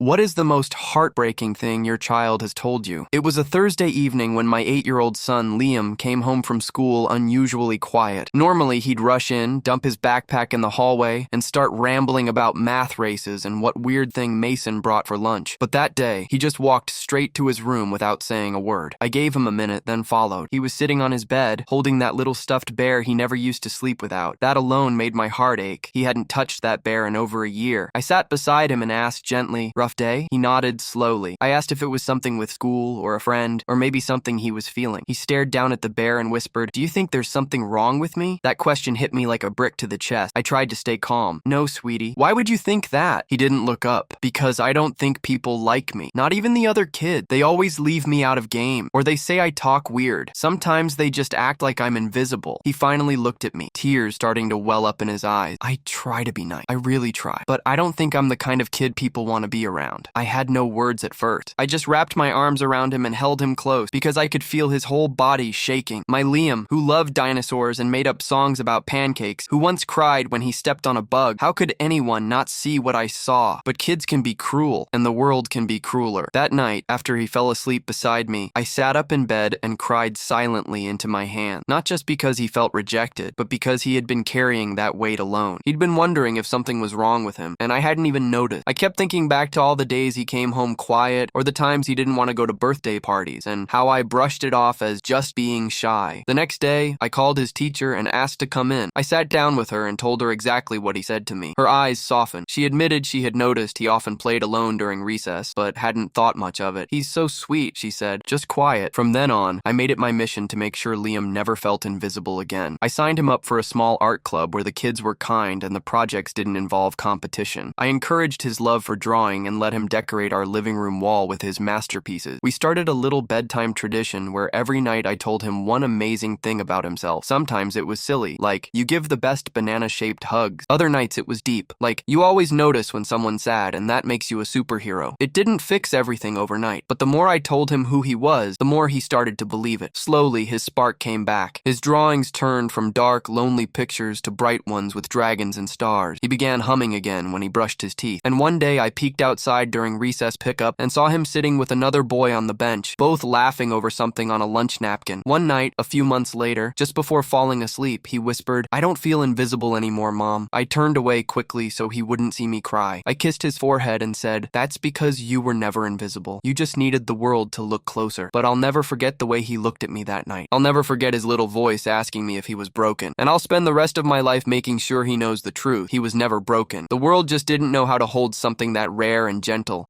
What is the most heartbreaking thing your child has told you? It was a Thursday evening when my 8-year-old son, Liam, came home from school unusually quiet. Normally, he'd rush in, dump his backpack in the hallway, and start rambling about math races and what weird thing Mason brought for lunch. But that day, he just walked straight to his room without saying a word. I gave him a minute, then followed. He was sitting on his bed, holding that little stuffed bear he never used to sleep without. That alone made my heart ache. He hadn't touched that bear in over a year. I sat beside him and asked gently, "Rough day?" He nodded slowly. I asked if it was something with school or a friend, or maybe something he was feeling. He stared down at the bear and whispered, "Do you think there's something wrong with me?" That question hit me like a brick to the chest. I tried to stay calm. "No, sweetie." "Why would you think that?" He didn't look up. "Because I don't think people like me. Not even the other kid. They always leave me out of game, or they say I talk weird. Sometimes they just act like I'm invisible." He finally looked at me, tears starting to well up in his eyes. "I try to be nice. I really try. But I don't think I'm the kind of kid people want to be around." I had no words at first. I just wrapped my arms around him and held him close because I could feel his whole body shaking. My Liam, who loved dinosaurs and made up songs about pancakes, who once cried when he stepped on a bug. How could anyone not see what I saw? But kids can be cruel, and the world can be crueler. That night, after he fell asleep beside me, I sat up in bed and cried silently into my hand. Not just because he felt rejected, but because he had been carrying that weight alone. He'd been wondering if something was wrong with him, and I hadn't even noticed. I kept thinking back to all the days he came home quiet, or the times he didn't want to go to birthday parties, and how I brushed it off as just being shy. The next day, I called his teacher and asked to come in. I sat down with her and told her exactly what he said to me. Her eyes softened. She admitted she had noticed he often played alone during recess, but hadn't thought much of it. "He's so sweet," she said, "just quiet." From then on, I made it my mission to make sure Liam never felt invisible again. I signed him up for a small art club where the kids were kind and the projects didn't involve competition. I encouraged his love for drawing and let him decorate our living room wall with his masterpieces. We started a little bedtime tradition where every night I told him one amazing thing about himself. Sometimes it was silly, like, "You give the best banana-shaped hugs." Other nights it was deep, like, "You always notice when someone's sad and that makes you a superhero." It didn't fix everything overnight, but the more I told him who he was, the more he started to believe it. Slowly, his spark came back. His drawings turned from dark, lonely pictures to bright ones with dragons and stars. He began humming again when he brushed his teeth. And one day I peeked outside during recess pickup and saw him sitting with another boy on the bench, both laughing over something on a lunch napkin. One night, a few months later, just before falling asleep, he whispered, "I don't feel invisible anymore, Mom." I turned away quickly so he wouldn't see me cry. I kissed his forehead and said, "That's because you were never invisible. You just needed the world to look closer." But I'll never forget the way he looked at me that night. I'll never forget his little voice asking me if he was broken. And I'll spend the rest of my life making sure he knows the truth. He was never broken. The world just didn't know how to hold something that rare and gentle.